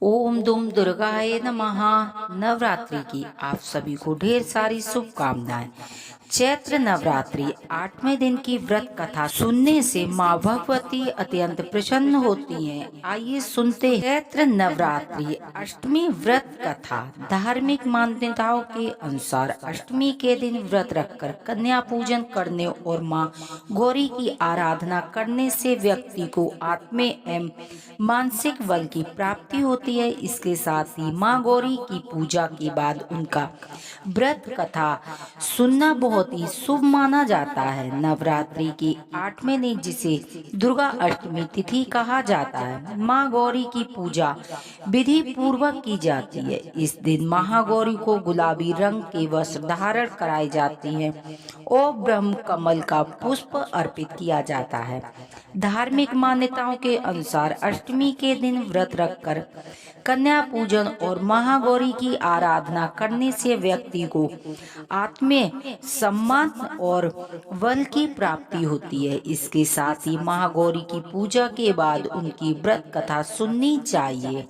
ओम दुम दुर्गाय नमः। नवरात्रि की आप सभी को ढेर सारी शुभकामनाएं। चैत्र नवरात्रि 8वें दिन की व्रत कथा सुनने से माँ भगवती अत्यंत प्रसन्न होती हैं। आइए सुनते हैं चैत्र नवरात्रि अष्टमी व्रत कथा। धार्मिक मान्यताओं के अनुसार अष्टमी के दिन व्रत रखकर कन्या पूजन करने और माँ गौरी की आराधना करने से व्यक्ति को आत्मिक एवं मानसिक बल की प्राप्ति होती है। इसके साथ ही माँ गौरी की पूजा के बाद उनका व्रत कथा सुनना बहुत ही शुभ माना जाता है। नवरात्रि की 8वें दिन जिसे दुर्गा अष्टमी तिथि कहा जाता है, माँ गौरी की पूजा विधि पूर्वक की जाती है। इस दिन महागौरी को गुलाबी रंग के वस्त्र धारण कराए जाते हैं और ब्रह्म कमल का पुष्प अर्पित किया जाता है। धार्मिक मान्यताओं के अनुसार अष्टमी के दिन व्रत रखकर कन्या पूजन और महागौरी की आराधना करने से व्यक्ति को आत्मीय सम्मान और बल की प्राप्ति होती है। इसके साथ ही महागौरी की पूजा के बाद उनकी व्रत कथा सुननी चाहिए।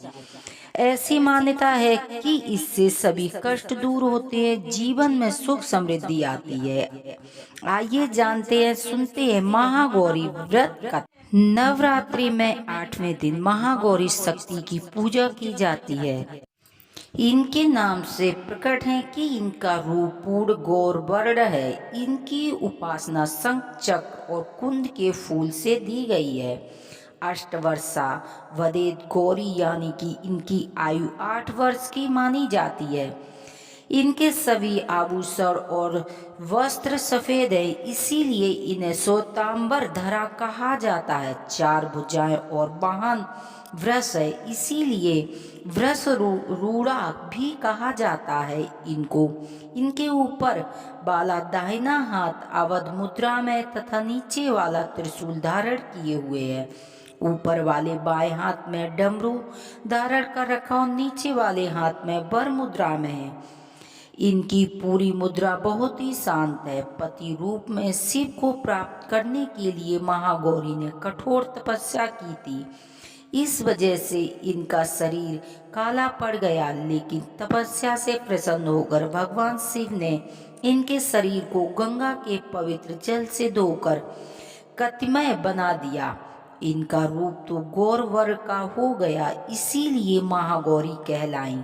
ऐसी मान्यता है कि इससे सभी कष्ट दूर होते हैं, जीवन में सुख समृद्धि आती है। आइए जानते हैं, सुनते हैं महागौरी व्रत कथा। नवरात्रि में 8वें दिन महागौरी शक्ति की पूजा की जाती है। इनके नाम से प्रकट है कि इनका रूप पूर्ण गौर वर्ण है। इनकी उपासना शंख चक्र और कुंद के फूल से दी गई है। अष्टवर्षा वदेत गौरी यानी कि इनकी आयु 8 वर्ष की मानी जाती है। इनके सभी आभूषण और वस्त्र सफेद है, इसीलिए इन्हें श्वेतांबर धरा कहा जाता है। 4 भुजाएं और वाहन वृष है, इसीलिए वृष रूढ़ा भी कहा जाता है इनको। इनके ऊपर वाला दाहिना हाथ अवध मुद्रा में तथा नीचे वाला त्रिशूल धारण किए हुए है। ऊपर वाले बाएं हाथ में डमरू धारण कर रखा और नीचे वाले हाथ में वर मुद्रा में है। इनकी पूरी मुद्रा बहुत ही शांत है। पति रूप में शिव को प्राप्त करने के लिए महागौरी ने कठोर तपस्या की थी। इस वजह से इनका शरीर काला पड़ गया, लेकिन तपस्या से प्रसन्न होकर भगवान शिव ने इनके शरीर को गंगा के पवित्र जल से धोकर कतिमय बना दिया। इनका रूप तो गौर वर का हो गया, इसीलिए महागौरी कहलाई।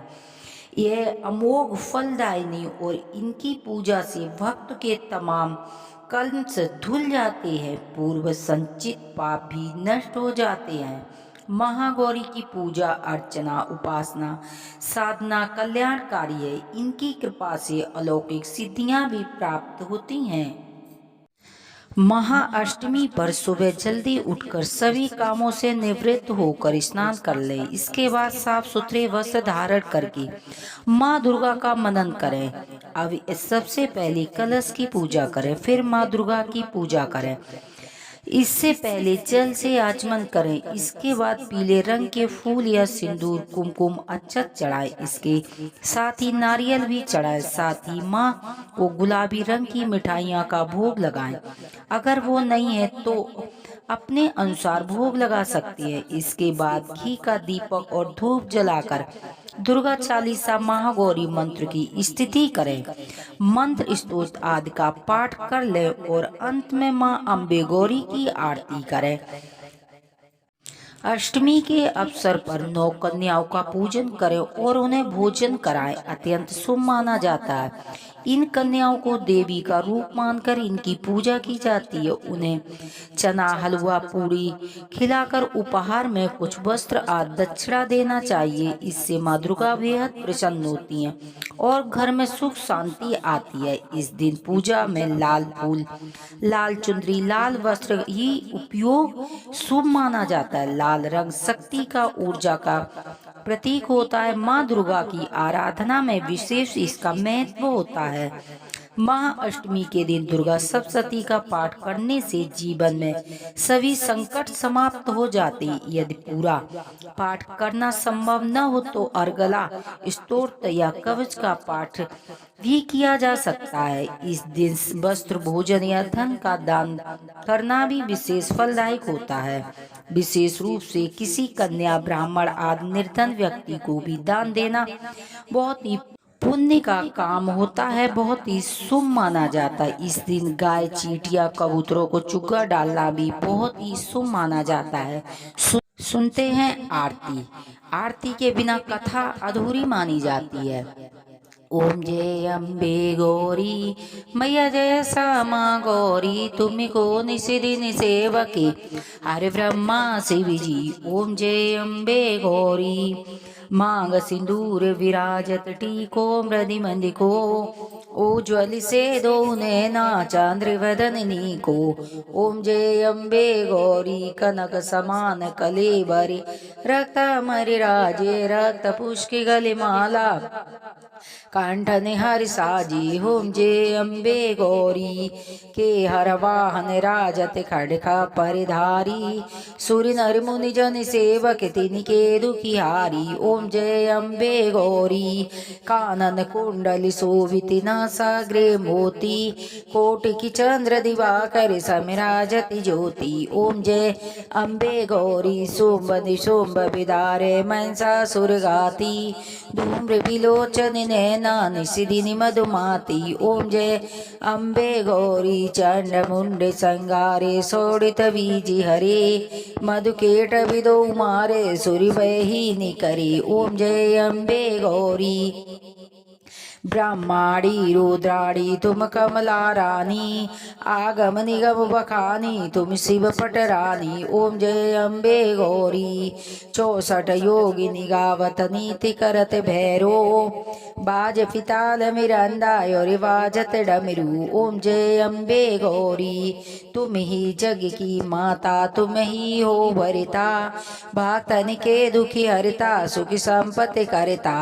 यह अमोघ फलदायिनी और इनकी पूजा से भक्त के तमाम कलंक धुल जाते हैं, पूर्व संचित पाप भी नष्ट हो जाते हैं। महागौरी की पूजा अर्चना उपासना साधना कल्याणकारी है। इनकी कृपा से अलौकिक सिद्धियां भी प्राप्त होती हैं। महाअष्टमी पर सुबह जल्दी उठकर सभी कामों से निवृत्त होकर स्नान कर लें। इसके बाद साफ सुथरे वस्त्र धारण करके माँ दुर्गा का मनन करें। अब सबसे पहले कलश की पूजा करें, फिर माँ दुर्गा की पूजा करें। इससे पहले जल से आचमन करें। इसके बाद पीले रंग के फूल या सिंदूर कुमकुम अक्षत चढ़ाएं। इसके साथ ही नारियल भी चढ़ाएं। साथ ही माँ को गुलाबी रंग की मिठाइयाँ का भोग लगाएं। अगर वो नहीं है तो अपने अनुसार भोग लगा सकती है। इसके बाद घी का दीपक और धूप जलाकर दुर्गा चालीसा महागौरी मंत्र की स्थिति करें। मंत्र स्तोत्र आदि का पाठ कर ले और अंत में माँ अम्बे गौरी की आरती करें। अष्टमी के अवसर पर 9 कन्याओं का पूजन करें और उन्हें भोजन कराएं, अत्यंत शुभ माना जाता है। इन कन्याओं को देवी का रूप मानकर इनकी पूजा की जाती है। उन्हें चना हलवा पूरी खिलाकर उपहार में कुछ वस्त्र आदि दक्षिणा देना चाहिए। इससे माँ दुर्गा बेहद प्रसन्न होती हैं और घर में सुख शांति आती है। इस दिन पूजा में लाल फूल लाल चुंदरी लाल वस्त्र ही उपयोग शुभ माना जाता है। लाल रंग शक्ति का ऊर्जा का प्रतीक होता है। माँ दुर्गा की आराधना में विशेष इसका महत्व होता है। महाअष्टमी के दिन दुर्गा सप्तशती का पाठ करने से जीवन में सभी संकट समाप्त हो जाते। यदि पूरा पाठ करना संभव न हो तो अर्गला स्तोत्र या कवच का पाठ भी किया जा सकता है। इस दिन वस्त्र भोजन या धन का दान करना भी विशेष फलदायक होता है। विशेष रूप से किसी कन्या, ब्राह्मण आदि निर्धन व्यक्ति को भी दान देना बहुत ही पुण्य का काम होता है, बहुत ही शुभ माना जाता है। इस दिन गाय, चींटियां, कबूतरों को चुग्गा डालना भी बहुत ही शुभ माना जाता है। सुनते हैं आरती। आरती के बिना कथा अधूरी मानी जाती है। ओम जय अम्बे गौरी मैया जय श्यामा गौरी, तुमको निशिदिन सेवके हरे ब्रह्मा शिव जी। ओम जय अम्बे गौरी मांग सिंदूर विराजत टीको मृदिमंदिको, उज्ज्वल से दो नैना चंद्र वदननी को। ओम जय अम्बे गौरी कनक समान कलेबरे, रक्त मरि राजे रक्त पुष्क गले माला, कंठ निहर साजी। ओम जय अम्बे गौरी के हर वाहन राजत खड़का परिधारी, सूर्य नर मुनि जन सेवक तिनके दुखिहारी। ओम जय अम्बे गौरी कानन कुंडली शोभित नासाग्रे मोती, कोटि की चंद्र दिवाकर समिराजति ज्योति। ओम जय अम्बे गौरी शुंभ निशुंभ विदारे महिषासुर घाती, धूम्र विलोचन नैना निशिदिनि मधुमाती। ओम जय अम्बे गौरी चंड मुंड संगारे, शोणित बीज हरे मधुकेट विदो मारे, सूर्य वही करे। ओम जय अम्बे गौरी ब्रह्माणी रुद्राणी तुम कमला रानी, आगम निगम बखानी तुम शिव पट रानी। ओम जय अम्बे गौरी 64 योगिनी गावत नीति करत भैरो, बाज पिताल मिरंदा और बाजत डमरू। ओम जय अम्बे गौरी तुम ही जग की माता, तुम ही हो वरिता, भक्तन के दुखी हरिता, सुख संपत्ति करता।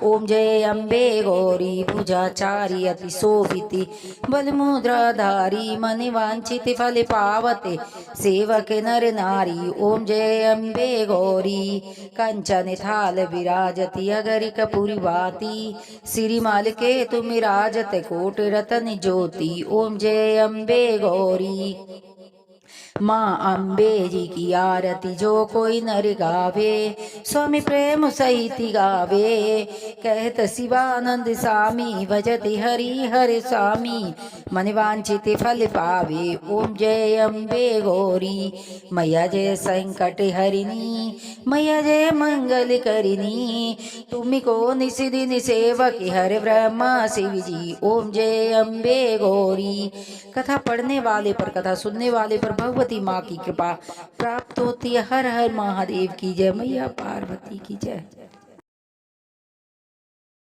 ओम जय अम्बे गौरी भुजाचारी अति शोभिति, बल मुद्राधारी मनि वांछित फल पावते, सेवक नर नारी। ओम जय अम्बे गौरी कंचन थाल विराजति, अगरि कपूरी भाती, श्रीमाल के तुम राजत, कोट रतन ज्योति। ओम जय अम्बे गौरी माँ अम्बे जी की आरती जो कोई नर गावे, स्वामी प्रेम सहित गावे, कहत शिवानंद स्वामी, भजति हरि हरि स्वामी, मन वांछित फल पावे। ओम जय अम्बे गौरी मैया जय संकट हरिणी, मैया जय मंगल करिणी, तुमको निशिदिन सेवक हर ब्रह्मा शिव जी। ओम जय अम्बे गौरी कथा पढ़ने वाले पर, कथा सुनने वाले पर भगवती माँ की कृपा प्राप्त होती है। हर हर महादेव की जय, मैया पार्वती की जय।